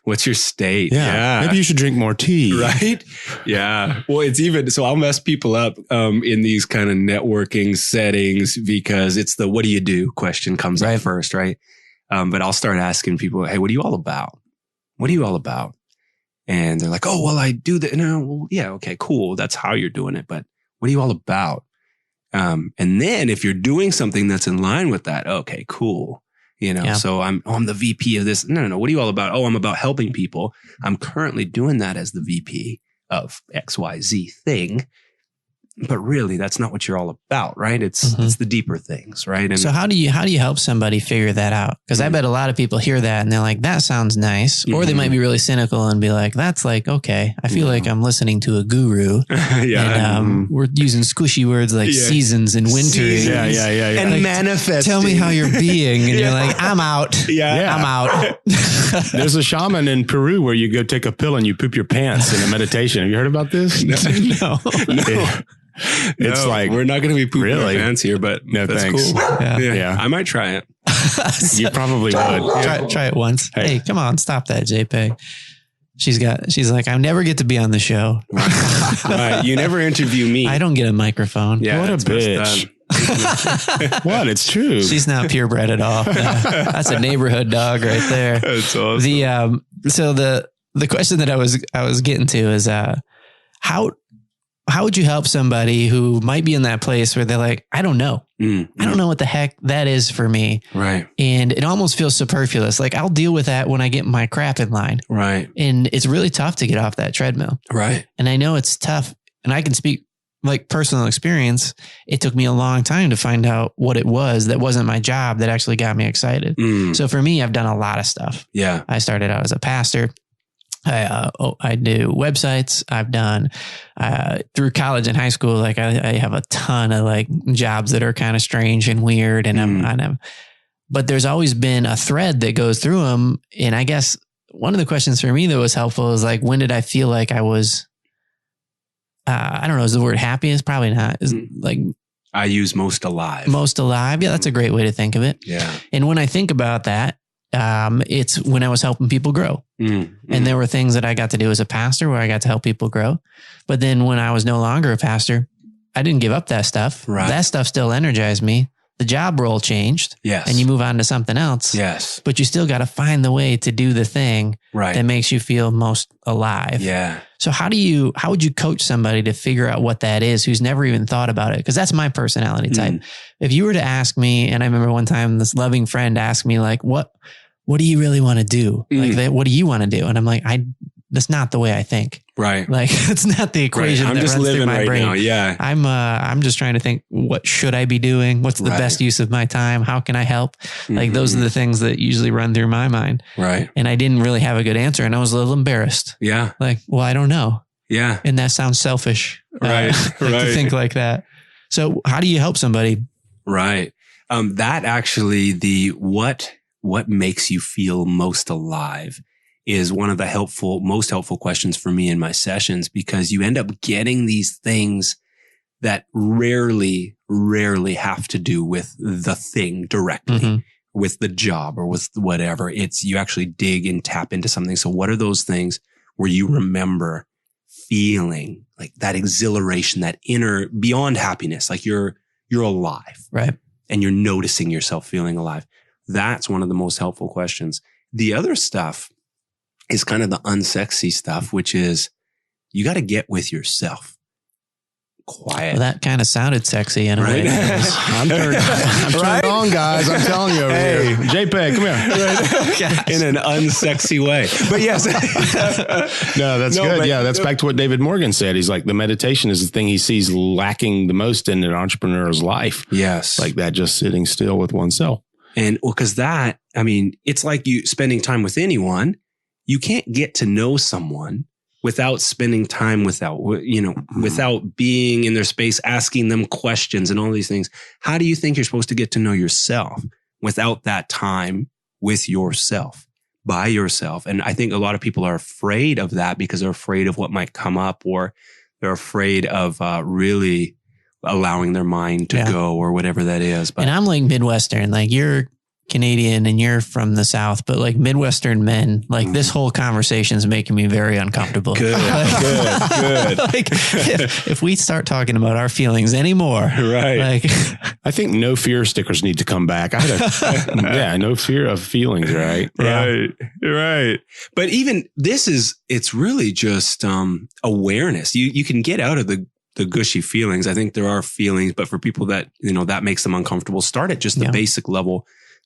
What's your state? Yeah. Maybe you should drink more tea. Right. Yeah. Well, it's even, so I'll mess people up, in these kind of networking settings because it's the, what do you do question comes up first. Right. But I'll start asking people, hey, what are you all about? What are you all about? And they're like, oh, well, I do that. No, well, yeah. Okay, cool. That's how you're doing it. But what are you all about? And then if you're doing something that's in line with that, okay, cool. So I'm the VP of this. No. What are you all about? Oh, I'm about helping people. I'm currently doing that as the VP of XYZ thing. But really, that's not what you're all about, right? It's the deeper things, right? And so how do you help somebody figure that out? Because I bet a lot of people hear that and they're like, that sounds nice. Or they might be really cynical and be like, that's like, okay, I feel like I'm listening to a guru. And we're using squishy words like seasons and winter. Yeah. And like, manifesting. Tell me how you're being. And you're like, I'm out. I'm out. There's a shaman in Peru where you go take a pill and you poop your pants in a meditation. Have you heard about this? No. It's like, we're not going to be pooping our pants here, but no, that's thanks. Cool. Yeah. I might try it. You probably would. Try it once. Hey, come on, stop that, JPEG. She's like, I never get to be on the show. Right. You never interview me. I don't get a microphone. Yeah, what a bitch. What? It's true. She's not purebred at all. That's a neighborhood dog right there. That's awesome. So the question that I was getting to is how would you help somebody who might be in that place where they're like, I don't know. I don't know what the heck that is for me. Right. And it almost feels superfluous. Like I'll deal with that when I get my crap in line. Right. And it's really tough to get off that treadmill. Right. And I know it's tough. And I can speak like personal experience. It took me a long time to find out what it was that wasn't my job that actually got me excited. So for me, I've done a lot of stuff. Yeah. I started out as a pastor. I do websites. I've done through college and high school. Like I have a ton of like jobs that are kind of strange and weird, and but there's always been a thread that goes through them. And I guess one of the questions for me that was helpful is like, when did I feel like I was? I don't know. Is the word happiest? Probably not. Is like I use most alive. Most alive. Yeah, that's a great way to think of it. Yeah. And when I think about that, it's when I was helping people grow. And there were things that I got to do as a pastor where I got to help people grow. But then when I was no longer a pastor, I didn't give up that stuff. Right. That stuff still energized me. The job role changed. Yes. And you move on to something else. Yes. But you still got to find the way to do the thing that makes you feel most alive. Yeah. So how would you coach somebody to figure out what that is who's never even thought about it? Because that's my personality type. If you were to ask me, and I remember one time this loving friend asked me like, what do you really want to do? Like, what do you want to do? And I'm like, that's not the way I think. Right. Like, it's not the equation. I'm that just runs living through my right brain. now. Yeah. I'm just trying to think, what should I be doing? What's the best use of my time? How can I help? Like, those are the things that usually run through my mind. Right. And I didn't really have a good answer. And I was a little embarrassed. Yeah. Like, well, I don't know. Yeah. And that sounds selfish. Right. To think like that. So how do you help somebody? Right. That actually, what makes you feel most alive is one of the most helpful questions for me in my sessions, because you end up getting these things that rarely have to do with the thing directly, with the job or with whatever. It's you actually dig and tap into something. So what are those things where you remember feeling like that exhilaration, that inner beyond happiness, like you're alive, right? And you're noticing yourself feeling alive. That's one of the most helpful questions. The other stuff is kind of the unsexy stuff, which is you got to get with yourself. Quiet. Well, that kind of sounded sexy in a way. I'm turned on, guys. I'm telling you over here. JPEG, come here. In an unsexy way. But yes. No, that's good. Yeah, that's back to what David Morgan said. He's like, the meditation is the thing he sees lacking the most in an entrepreneur's life. Yes. Like that, just sitting still with oneself. And because it's like you spending time with anyone. You can't get to know someone without spending time without being in their space, asking them questions and all these things. How do you think you're supposed to get to know yourself? without that time with yourself, by yourself. And I think a lot of people are afraid of that because they're afraid of what might come up, or they're afraid of really allowing their mind to go, or whatever that is. But and I'm like Midwestern, like you're Canadian and you're from the South, but like Midwestern men, like this whole conversation is making me very uncomfortable. Good. Like if we start talking about our feelings anymore, right? Like I think no fear stickers need to come back. No fear of feelings, right? Right. But even it's really just awareness. You can get out of the gushy feelings. I think there are feelings, but for people that, that makes them uncomfortable, start at just the basic level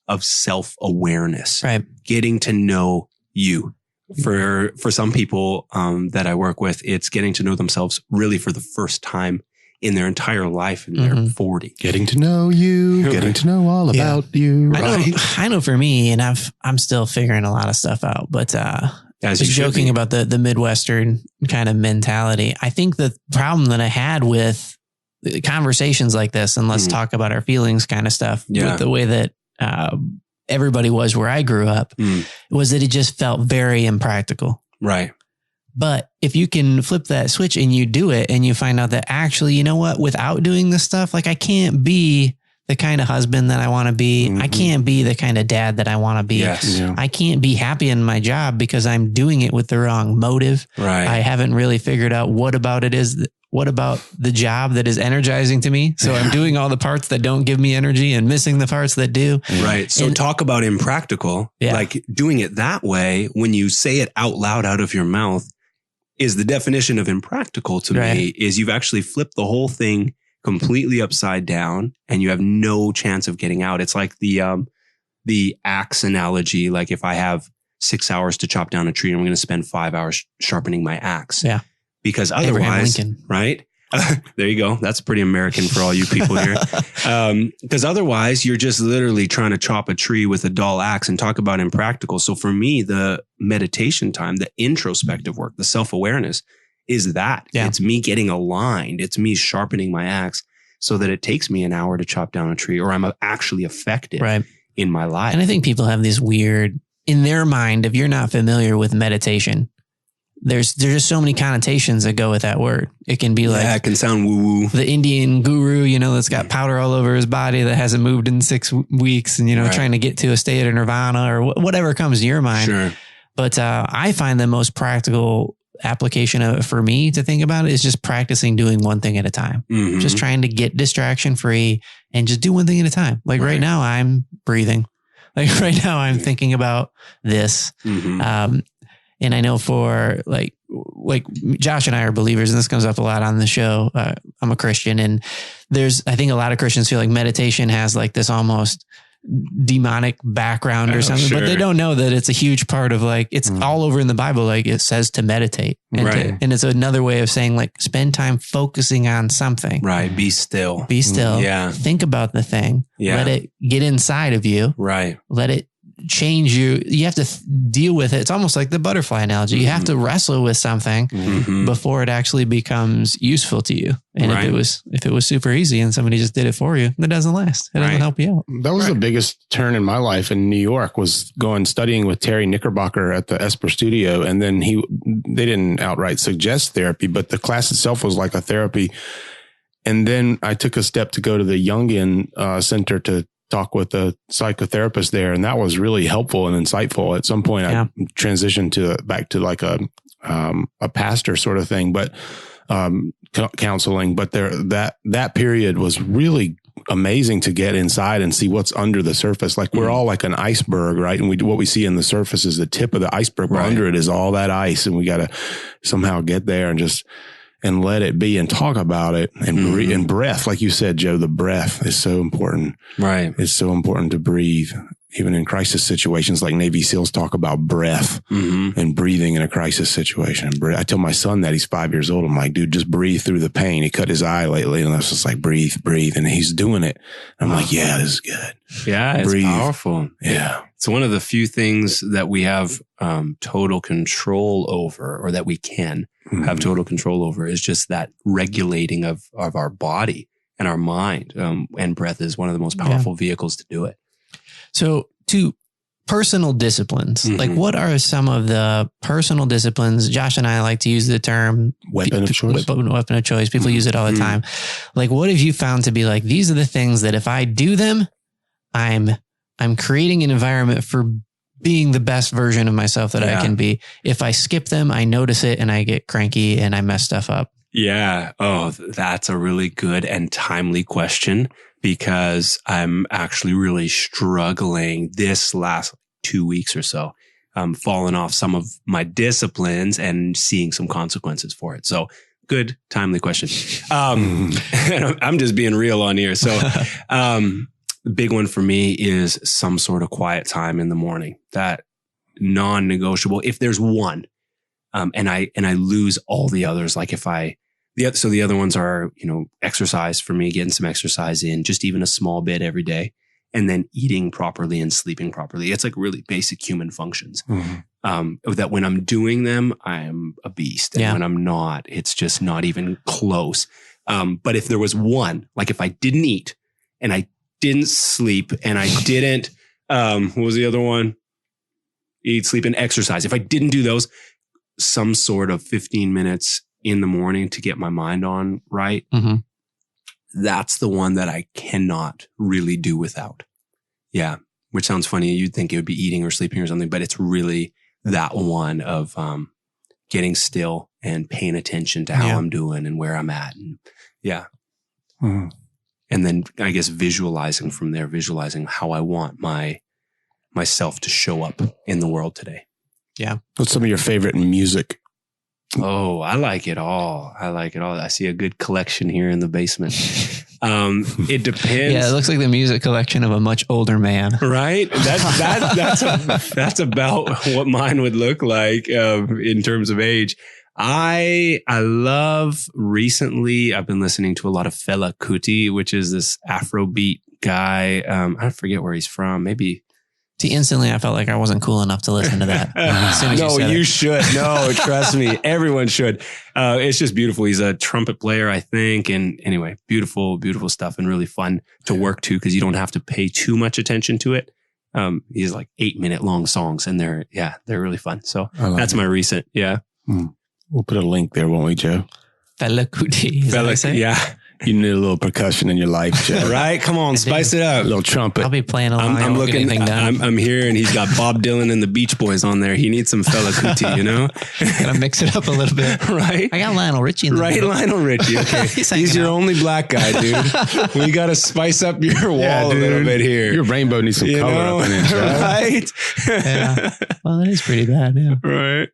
of self-awareness, right? Getting to know you. For some people that I work with, it's getting to know themselves really for the first time in their entire life, and they're 40. Getting to know you, getting to know all about you. Right? I know for me, and I'm still figuring a lot of stuff out, but just joking about the Midwestern kind of mentality. I think the problem that I had with conversations like this, and let's talk about our feelings kind of stuff, with the way that everybody was where I grew up, was that it just felt very impractical. Right. But if you can flip that switch and you do it and you find out that actually, you know what, without doing this stuff, like I can't be the kind of husband that I want to be. I can't be the kind of dad that I want to be. Yes. Yeah. I can't be happy in my job because I'm doing it with the wrong motive. Right. I haven't really figured out what about the job that is energizing to me. So I'm doing all the parts that don't give me energy and missing the parts that do. Right. So talk about impractical, like doing it that way, when you say it out loud out of your mouth, is the definition of impractical to me, is you've actually flipped the whole thing completely upside down and you have no chance of getting out. It's like the axe analogy. Like if I have 6 hours to chop down a tree, I'm going to spend 5 hours sharpening my axe. Yeah. Because otherwise, right? There you go. That's pretty American for all you people here. Because otherwise you're just literally trying to chop a tree with a dull axe, and talk about impractical. So for me, the meditation time, the introspective work, the self-awareness is that. It's me getting aligned. It's me sharpening my axe so that it takes me an hour to chop down a tree, or I'm actually effective in my life. And I think people have these weird, in their mind, if you're not familiar with meditation, there's just so many connotations that go with that word. It can be like, it can sound woo-woo. The Indian guru, that's got powder all over his body that hasn't moved in 6 weeks, and, trying to get to a state of nirvana or whatever comes to your mind. Sure. But I find the most practical application for me to think about it is just practicing doing one thing at a time. Just trying to get distraction free and just do one thing at a time. Like right now I'm breathing. Like right now I'm thinking about this. And I know for like Josh and I are believers, and this comes up a lot on the show. I'm a Christian, and I think a lot of Christians feel like meditation has like this almost demonic background or something, but they don't know that it's a huge part of like, it's all over in the Bible. Like it says to meditate, and, and it's another way of saying like, spend time focusing on something. Right. Be still. Be still. Yeah. Think about the thing. Yeah. Let it get inside of you. Right. Let it change you. You have to deal with it. It's almost like the butterfly analogy. You have to wrestle with something before it actually becomes useful to you. And if it was super easy and somebody just did it for you, it doesn't last. It doesn't help you out. That was the biggest turn in my life in New York, was studying with Terry Knickerbocker at the Esper Studio. And then they didn't outright suggest therapy, but the class itself was like a therapy. And then I took a step to go to the Jungian Center to talk with a psychotherapist there. And that was really helpful and insightful. At some point I transitioned back to like a pastor sort of thing, but, counseling, but that period was really amazing to get inside and see what's under the surface. Like we're all like an iceberg, right? And what we see in the surface is the tip of the iceberg, but under it is all that ice. And we got to somehow get there and let it be and talk about it and breathe. And breath, like you said, Joe, the breath is so important. Right. It's so important to breathe. Even in crisis situations, like Navy SEALs talk about breath and breathing in a crisis situation. I tell my son that, he's 5 years old. I'm like, dude, just breathe through the pain. He cut his eye lately, and I was just like, breathe. And he's doing it. I'm like, yeah, this is good. Yeah, it's powerful. Yeah. It's one of the few things that we have total control over, or that we can have total control over, is just that regulating of our body and our mind. And breath is one of the most powerful vehicles to do it. So to personal disciplines, Mhm. like what are some of the personal disciplines? Josh and I like to use the term Weapon of choice. Weapon of choice. People use it all the Mhm. time. Like, what have you found to be like, these are the things that if I do them, I'm creating an environment for being the best version of myself that I can be. If I skip them, I notice it and I get cranky and I mess stuff up. Yeah. Oh, that's a really good and timely question, because I'm actually really struggling this last 2 weeks or so, falling off some of my disciplines and seeing some consequences for it. So good, timely question. I'm just being real on here. So, the big one for me is some sort of quiet time in the morning, that non-negotiable. If there's one, and I lose all the others, like so the other ones are, exercise for me, getting some exercise in, just even a small bit every day, and then eating properly and sleeping properly. It's like really basic human functions. That when I'm doing them, I'm a beast. And when I'm not, it's just not even close. But if there was one, like if I didn't eat and I didn't sleep and I didn't, what was the other one? Eat, sleep, and exercise. If I didn't do those, some sort of 15 minutes in the morning to get my mind on right. Mm-hmm. That's the one that I cannot really do without. Yeah. Which sounds funny. You'd think it would be eating or sleeping or something, but it's really that one of, getting still and paying attention to how I'm doing and where I'm at. And Mm-hmm. And then I guess visualizing from there, visualizing how I want myself to show up in the world today. Yeah. What's some of your favorite music? Oh, I like it all. I see a good collection here in the basement. It depends. Yeah, it looks like the music collection of a much older man. Right? That's about what mine would look like in terms of age. I love, recently I've been listening to a lot of Fela Kuti, which is this Afrobeat guy. I forget where he's from. Maybe. See, instantly I felt like I wasn't cool enough to listen to that. As soon as No, said you it. should. No, trust me. Everyone should. It's just beautiful. He's a trumpet player, I think. And anyway, beautiful, beautiful stuff and really fun to work to because you don't have to pay too much attention to it. He's like 8-minute long songs and they're really fun. So that's my recent. Yeah. We'll put a link there, won't we, Joe? Fela Kuti. Fela, yeah. You need a little percussion in your life, Joe. Right? Come on, spice it up. A little trumpet. I'll be playing along. I'm looking. I'm here, and he's got Bob Dylan and the Beach Boys on there. He needs some Fela Kuti, you know. Gotta mix it up a little bit, right? I got Lionel Richie in there. Right, Lionel Richie. Okay, he's your only black guy, dude. We got to spice up your wall a little bit here. Your rainbow needs some color up in it, Joe. Right? Yeah. Well, that is pretty bad. Yeah. Right.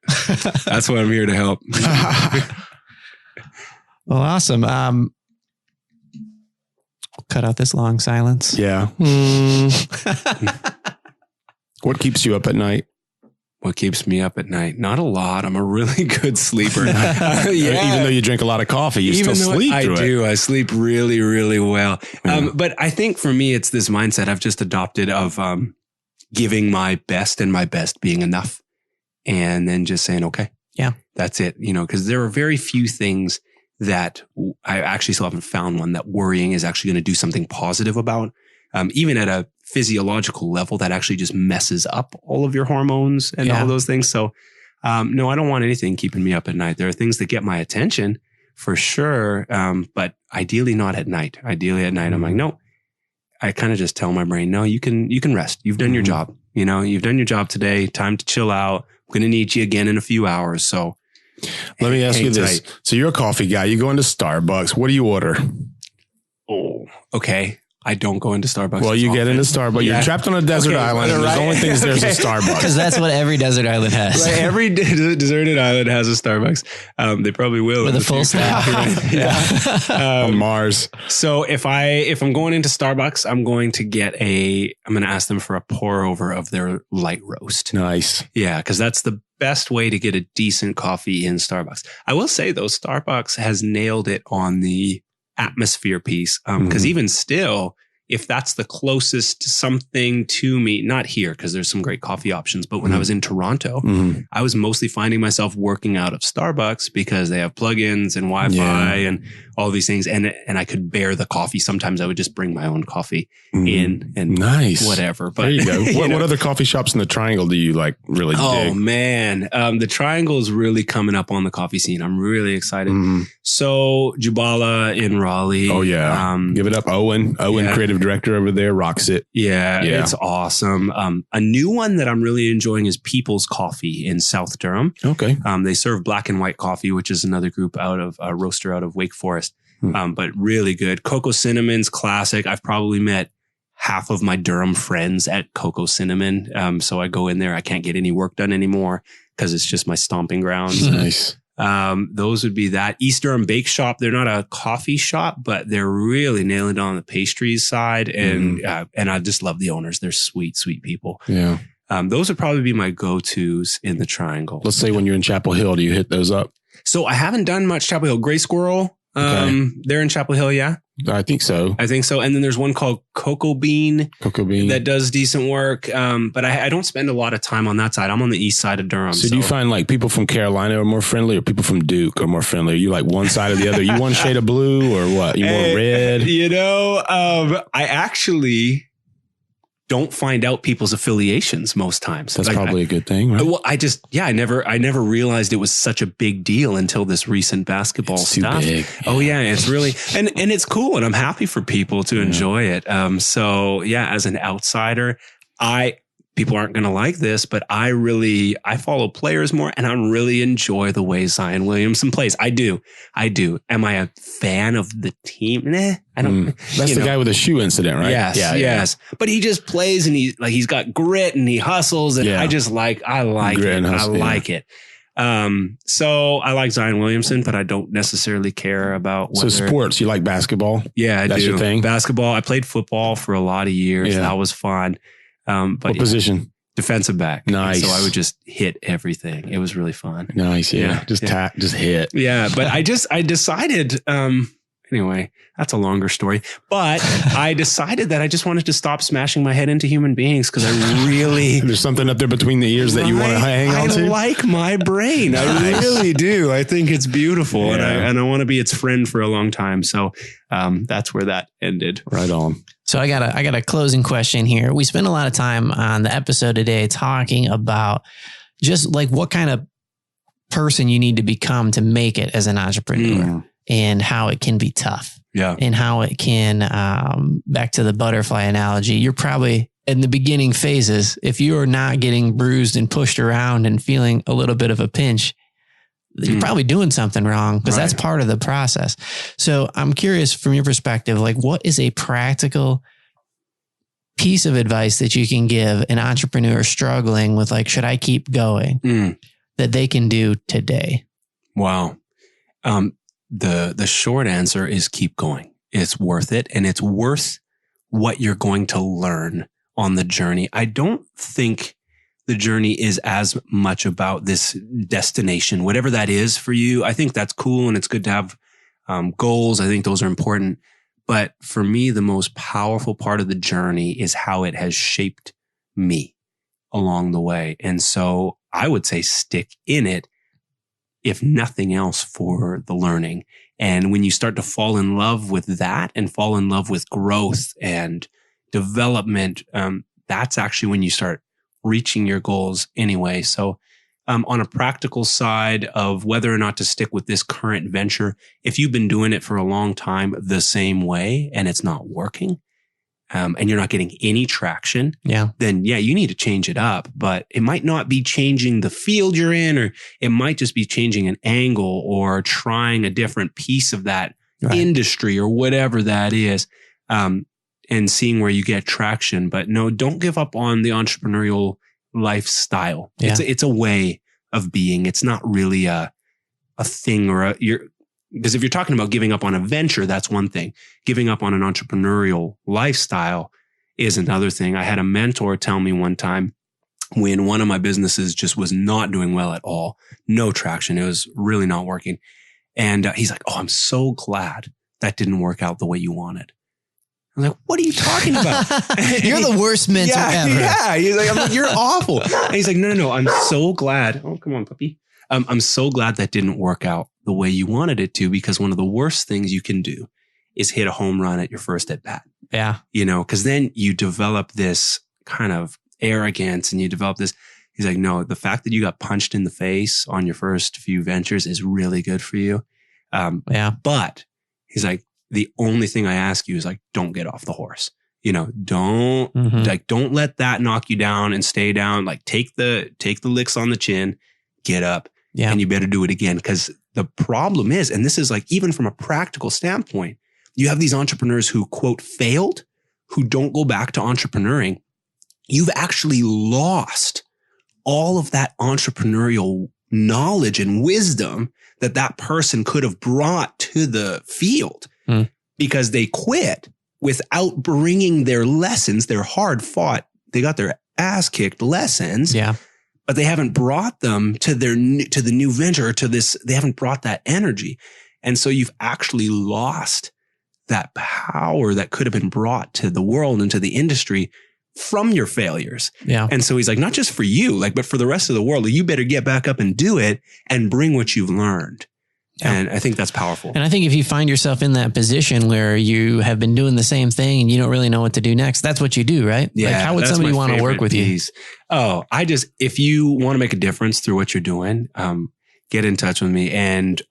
That's why I'm here to help. Well, awesome. Cut out this long silence. Yeah. What keeps you up at night? What keeps me up at night? Not a lot. I'm a really good sleeper. Even though you drink a lot of coffee, you still sleep through it. I do. I sleep really, really well. But I think for me, it's this mindset I've just adopted of giving my best and my best being enough. And then just saying, okay, yeah, that's it. You know, because there are very few things that I actually still haven't found one that worrying is actually going to do something positive about. Even at a physiological level, that actually just messes up all of your hormones and all those things. So, no, I don't want anything keeping me up at night. There are things that get my attention for sure. But ideally not at night. Ideally at night, I'm like, no, I kind of just tell my brain, no, you can rest. You've done your job. You know, you've done your job today. Time to chill out. I'm going to need you again in a few hours. So let me ask you this. So you're a coffee guy. You go into Starbucks. What do you order? Oh, okay. I don't go into Starbucks. Well, you get into Starbucks. You're trapped on a desert island. And there's only things there's a Starbucks. Because that's what every desert island has. Right, every deserted island has a Starbucks. They probably will. With a full staff. On Mars. So if I'm going into Starbucks, I'm going to ask them for a pour over of their light roast. Nice. Yeah, because that's the best way to get a decent coffee in Starbucks. I will say though, Starbucks has nailed it on the atmosphere piece. Because even still, if that's the closest something to me, not here, because there's some great coffee options, but when I was in Toronto, I was mostly finding myself working out of Starbucks because they have plugins and Wi-Fi and all these things. And I could bear the coffee. Sometimes I would just bring my own coffee in and nice. whatever. But there you go. What other coffee shops in the Triangle do you like really dig? Oh man. The Triangle is really coming up on the coffee scene. I'm really excited. So Jubala in Raleigh. Oh yeah. Give it up. Owen, creative director over there, rocks it. Yeah. It's awesome. A new one that I'm really enjoying is People's Coffee in South Durham. Okay. They serve black and white coffee, which is another group out of a roaster out of Wake Forest. But really good. Cocoa Cinnamon's classic. I've probably met half of my Durham friends at Cocoa Cinnamon. So I go in there. I can't get any work done anymore because it's just my stomping grounds. Nice. Those would be that. East Durham Bake Shop. They're not a coffee shop, but they're really nailing it on the pastries side. And I just love the owners. They're sweet, sweet people. Yeah. Those would probably be my go-tos in the Triangle. Let's say when you're in Chapel Hill, do you hit those up? So I haven't done much Chapel Hill. Gray Squirrel. They're in Chapel Hill. Yeah. I think so. And then there's one called Cocoa Bean that does decent work. But I don't spend a lot of time on that side. I'm on the east side of Durham. So do you find like people from Carolina are more friendly or people from Duke are more friendly? Are you like one side or the other? You one shade of blue or what? You more red? I actually don't find out people's affiliations most times. That's probably a good thing, right? Well, I never realized it was such a big deal until this recent basketball stuff. Too big. Oh yeah, it's really, and it's cool, and I'm happy for people to enjoy it. So yeah, as an outsider, people aren't going to like this, but I follow players more and I really enjoy the way Zion Williamson plays. I do. Am I a fan of the team? Nah, I don't. That's the guy with the shoe incident, right? Yes. But he just plays and he's got grit and he hustles and I like it. So I like Zion Williamson, but I don't necessarily care about whether. So sports, you like basketball? Yeah, That's do. Your thing? Basketball. I played football for a lot of years. Yeah. That was fun. But what position? Defensive back. Nice. So I would just hit everything. It was really fun. Nice. Yeah. Just hit. Yeah. But I decided, anyway, that's a longer story, but I decided that I just wanted to stop smashing my head into human beings because I really... There's something up there between the ears that you want to hang on to? I like my brain. I really do. I think it's beautiful and I want to be its friend for a long time. So that's where that ended. Right on. So I got a closing question here. We spent a lot of time on the episode today talking about just like what kind of person you need to become to make it as an entrepreneur and how it can be tough. Yeah. And how it can, back to the butterfly analogy, you're probably in the beginning phases. If you are not getting bruised and pushed around and feeling a little bit of a pinch, you're probably doing something wrong because that's part of the process. So I'm curious from your perspective, like what is a practical piece of advice that you can give an entrepreneur struggling with, like, should I keep going that they can do today? Wow. The short answer is keep going. It's worth it. And it's worth what you're going to learn on the journey. I don't think the journey is as much about this destination, whatever that is for you. I think that's cool and it's good to have goals. I think those are important. But for me, the most powerful part of the journey is how it has shaped me along the way. And so I would say stick in it, if nothing else, for the learning. And when you start to fall in love with that and fall in love with growth and development, that's actually when you start reaching your goals anyway. So on a practical side of whether or not to stick with this current venture, if you've been doing it for a long time the same way and it's not working, and you're not getting any traction, then you need to change it up. But it might not be changing the field you're in, or it might just be changing an angle or trying a different piece of that industry or whatever that is, and seeing where you get traction. But no, don't give up on the entrepreneurial lifestyle. It's a way of being. It's not really a thing or because if you're talking about giving up on a venture, that's one thing. Giving up on an entrepreneurial lifestyle is another thing. I had a mentor tell me one time when one of my businesses just was not doing well at all, no traction. It was really not working. And he's like, "Oh, I'm so glad that didn't work out the way you wanted." I'm like, "What are you talking about?" You're the worst mentor ever. Yeah. He's like, "You're awful." And he's like, No. I'm so glad. Oh, come on, puppy. I'm so glad that didn't work out the way you wanted it to, because one of the worst things you can do is hit a home run at your first at bat. Yeah. You know, because then you develop this kind of arrogance and you develop this. He's like, no, the fact that you got punched in the face on your first few ventures is really good for you. But he's like, the only thing I ask you is like, don't get off the horse. You know, don't let that knock you down and stay down. Like take the licks on the chin, get up, and you better do it again. Because the problem is, and this is like, even from a practical standpoint, you have these entrepreneurs who, quote, failed, who don't go back to entrepreneuring. You've actually lost all of that entrepreneurial knowledge and wisdom that person could have brought to the field because they quit without bringing their lessons, their hard fought, they got their ass kicked lessons. Yeah. But they haven't brought them to the new venture, or to this. They haven't brought that energy. And so you've actually lost that power that could have been brought to the world and to the industry from your failures. Yeah. And so he's like, not just for you, like, but for the rest of the world, you better get back up and do it and bring what you've learned. Yeah. And I think that's powerful. And I think if you find yourself in that position where you have been doing the same thing and you don't really know what to do next, that's what you do, right? Yeah. Like, how would somebody want to work with you? Oh, if you want to make a difference through what you're doing, get in touch with me. And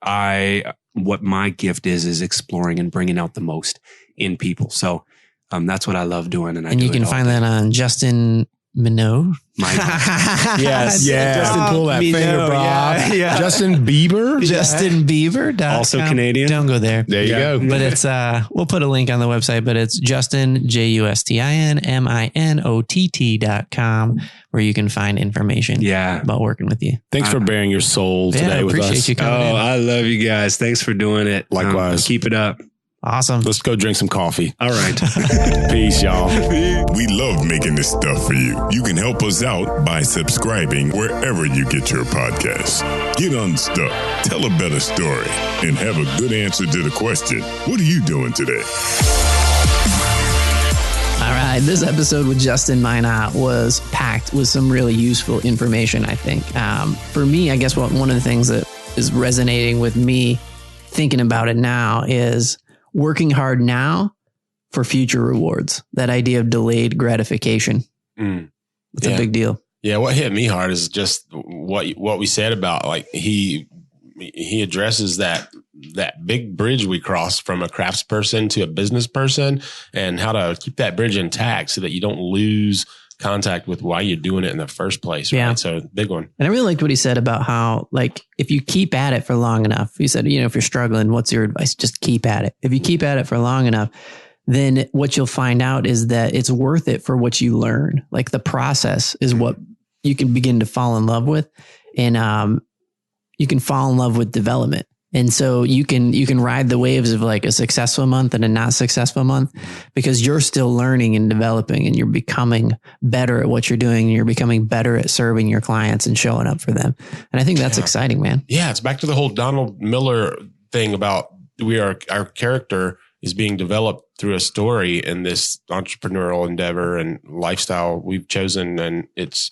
what my gift is exploring and bringing out the most in people. So that's what I love doing. And you can find that on Justin Minott. Yes. Yeah. Justin, pull that finger, bro. Yeah. Justin Bieber. Justin Bieber. Also Canadian. Don't go there. There you go. But it's, we'll put a link on the website, but it's Justin, JustinMinott.com, where you can find information about working with you. Thanks for bearing your soul today with us. Appreciate you coming in. I love you guys. Thanks for doing it. Likewise. Keep it up. Awesome. Let's go drink some coffee. All right. Peace, y'all. We love making this stuff for you. You can help us out by subscribing wherever you get your podcasts. Get unstuck, tell a better story, and have a good answer to the question, what are you doing today? All right. This episode with Justin Minott was packed with some really useful information, I think. For me, I guess one of the things that is resonating with me thinking about it now is working hard now for future rewards. That idea of delayed gratification. It's a big deal. Yeah. What hit me hard is just what we said about, like, he addresses that big bridge we crossed from a craftsperson to a business person, and how to keep that bridge intact so that you don't lose contact with why you're doing it in the first place. Right. Yeah. So big one. And I really liked what he said about how, like, if you keep at it for long enough, he said, if you're struggling, what's your advice? Just keep at it. If you keep at it for long enough, then what you'll find out is that it's worth it for what you learn. Like, the process is what you can begin to fall in love with. And, you can fall in love with development. And so you can ride the waves of like a successful month and a not successful month, because you're still learning and developing, and you're becoming better at what you're doing. And you're becoming better at serving your clients and showing up for them. And I think that's exciting, man. Yeah. It's back to the whole Donald Miller thing about our character is being developed through a story in this entrepreneurial endeavor and lifestyle we've chosen. And it's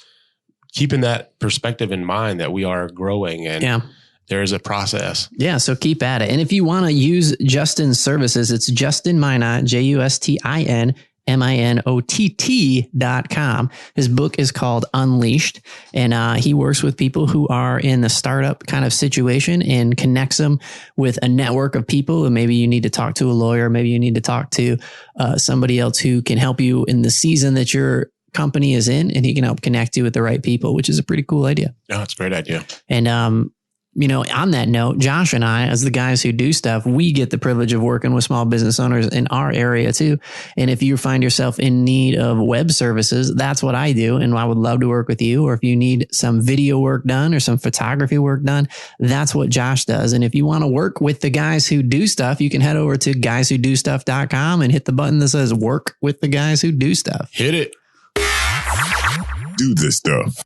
keeping that perspective in mind that we are growing, and there is a process. Yeah. So keep at it. And if you want to use Justin's services, it's Justin Minott, JustinMinott.com. His book is called Unleashed, and he works with people who are in the startup kind of situation and connects them with a network of people. And maybe you need to talk to a lawyer. Maybe you need to talk to somebody else who can help you in the season that your company is in, and he can help connect you with the right people, which is a pretty cool idea. Yeah, it's a great idea. And, on that note, Josh and I, as the guys who do stuff, we get the privilege of working with small business owners in our area too. And if you find yourself in need of web services, that's what I do. And I would love to work with you. Or if you need some video work done or some photography work done, that's what Josh does. And if you want to work with the guys who do stuff, you can head over to guyswhodostuff.com and hit the button that says work with the guys who do stuff. Hit it. Do this stuff.